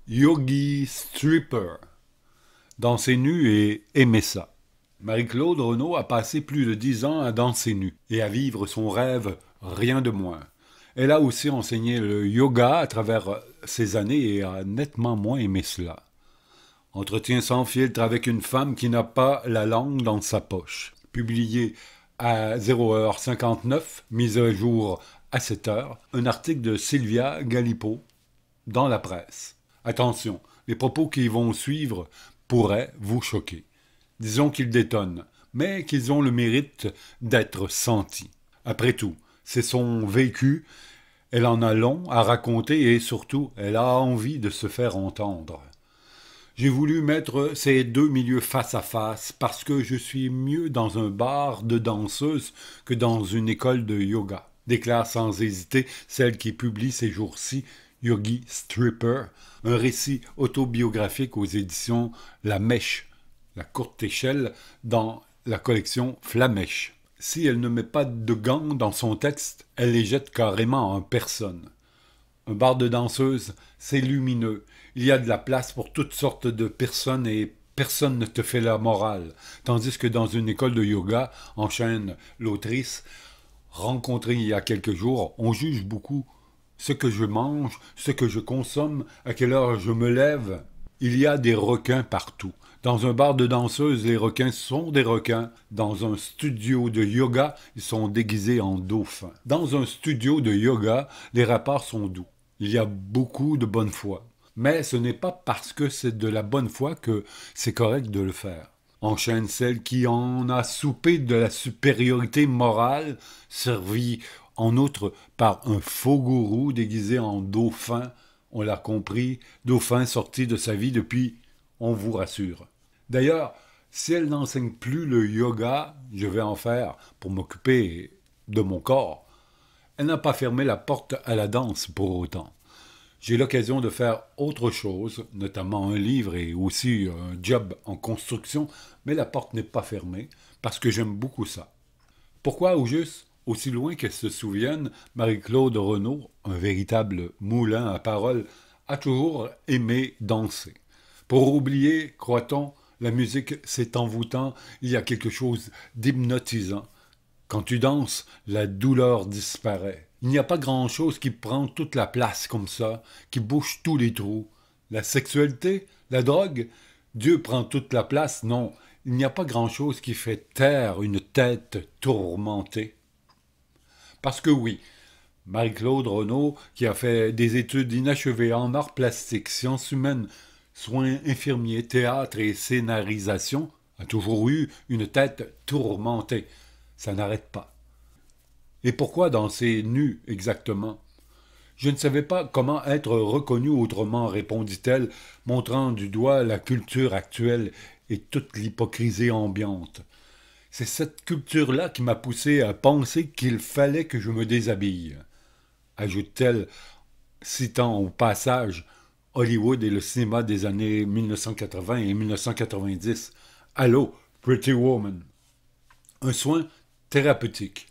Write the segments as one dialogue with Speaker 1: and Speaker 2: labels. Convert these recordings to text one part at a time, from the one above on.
Speaker 1: Yogi Stripper, danser nu et aimer ça. Marie-Claude Renaud a passé plus de 10 ans à danser nu et à vivre son rêve, rien de moins. Elle a aussi enseigné le yoga à travers ces années et a nettement moins aimé cela. Entretien sans filtre avec une femme qui n'a pas la langue dans sa poche. Publié à 0h59, mise à jour à 7h, un article de Sylvia Galipeau dans la presse. Attention, les propos qui vont suivre pourraient vous choquer. Disons qu'ils détonnent, mais qu'ils ont le mérite d'être sentis. Après tout, c'est son vécu, elle en a long à raconter et surtout, elle a envie de se faire entendre. J'ai voulu mettre ces deux milieux face à face parce que je suis mieux dans un bar de danseuses que dans une école de yoga, déclare sans hésiter celle qui publie ces jours-ci Yogi Stripper, un récit autobiographique aux éditions La Mèche, la courte échelle, dans la collection Flamèche. Si elle ne met pas de gants dans son texte, elle les jette carrément en personne. Un bar de danseuses, c'est lumineux. Il y a de la place pour toutes sortes de personnes et personne ne te fait la morale. Tandis que dans une école de yoga, enchaîne l'autrice, rencontrée il y a quelques jours, on juge beaucoup ce que je mange, ce que je consomme, à quelle heure je me lève. Il y a des requins partout. Dans un bar de danseuses, les requins sont des requins. Dans un studio de yoga, ils sont déguisés en dauphins. Dans un studio de yoga, les rapports sont doux. Il y a beaucoup de bonne foi. Mais ce n'est pas parce que c'est de la bonne foi que c'est correct de le faire. Enchaîne celle qui en a soupé de la supériorité morale, servie en outre par un faux gourou déguisé en dauphin. On l'a compris, dauphin sorti de sa vie depuis, on vous rassure. D'ailleurs, si elle n'enseigne plus le yoga, je vais en faire pour m'occuper de mon corps. Elle n'a pas fermé la porte à la danse pour autant. J'ai l'occasion de faire autre chose, notamment un livre et aussi un job en construction, mais la porte n'est pas fermée parce que j'aime beaucoup ça. Pourquoi, au juste, aussi loin qu'elle se souvienne, Marie-Claude Renaud, un véritable moulin à paroles, a toujours aimé danser. Pour oublier, croit-on, la musique c'est envoûtant, il y a quelque chose d'hypnotisant. Quand tu danses, la douleur disparaît. Il n'y a pas grand-chose qui prend toute la place comme ça, qui bouche tous les trous. La sexualité, la drogue, Dieu prend toute la place, non. Il n'y a pas grand-chose qui fait taire une tête tourmentée. Parce que oui, Marie-Claude Renaud, qui a fait des études inachevées en arts plastiques, sciences humaines, soins infirmiers, théâtre et scénarisation, a toujours eu une tête tourmentée. Ça n'arrête pas. Et pourquoi danser nu exactement? Je ne savais pas comment être reconnue autrement, répondit-elle, montrant du doigt la culture actuelle et toute l'hypocrisie ambiante. C'est cette culture-là qui m'a poussé à penser qu'il fallait que je me déshabille, ajoute-t-elle, citant au passage Hollywood et le cinéma des années 1980 et 1990. Allô, Pretty Woman. Un soin thérapeutique.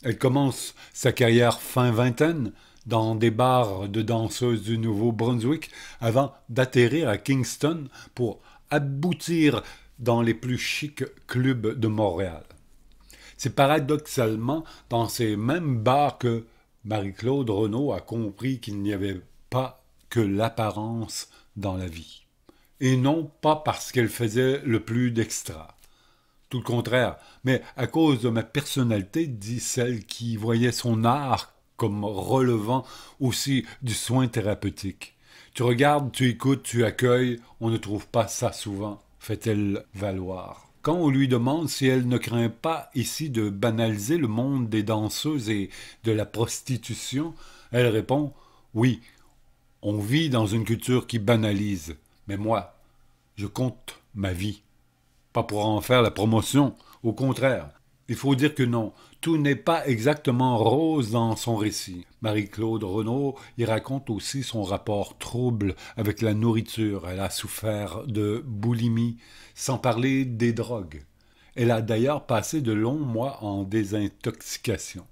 Speaker 1: Elle commence sa carrière fin vingtaine dans des bars de danseuses du Nouveau-Brunswick avant d'atterrir à Kingston pour aboutir dans les plus chics clubs de Montréal. C'est paradoxalement dans ces mêmes bars que Marie-Claude Renaud a compris qu'il n'y avait pas que l'apparence dans la vie. Et non pas parce qu'elle faisait le plus d'extra. Tout le contraire, mais à cause de ma personnalité, dit celle qui voyait son art comme relevant aussi du soin thérapeutique. Tu regardes, tu écoutes, tu accueilles, on ne trouve pas ça souvent, fait-elle valoir. Quand on lui demande si elle ne craint pas ici de banaliser le monde des danseuses et de la prostitution, elle répond « Oui, on vit dans une culture qui banalise, mais moi, je compte ma vie. » Pas pour en faire la promotion, au contraire. Il faut dire que non, tout n'est pas exactement rose dans son récit. Marie-Claude Renaud y raconte aussi son rapport trouble avec la nourriture. Elle a souffert de boulimie, sans parler des drogues. Elle a d'ailleurs passé de longs mois en désintoxication,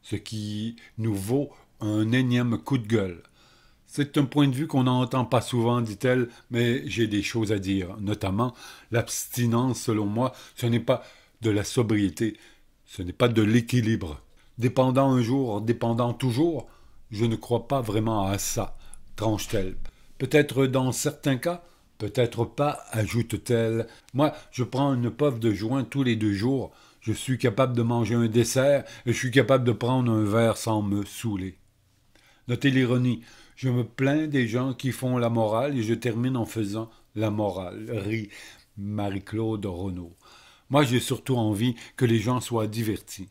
Speaker 1: ce qui nous vaut un énième coup de gueule. C'est un point de vue qu'on n'entend pas souvent, dit-elle, mais j'ai des choses à dire. Notamment, l'abstinence, selon moi, ce n'est pas de la sobriété, ce n'est pas de l'équilibre. Dépendant un jour, dépendant toujours, je ne crois pas vraiment à ça, tranche-t-elle. Peut-être dans certains cas, peut-être pas, ajoute-t-elle. Moi, je prends une puff de joint tous les 2 jours, je suis capable de manger un dessert et je suis capable de prendre un verre sans me saouler. Notez l'ironie. Je me plains des gens qui font la morale et je termine en faisant la morale, rit Marie-Claude Renaud. Moi, j'ai surtout envie que les gens soient divertis.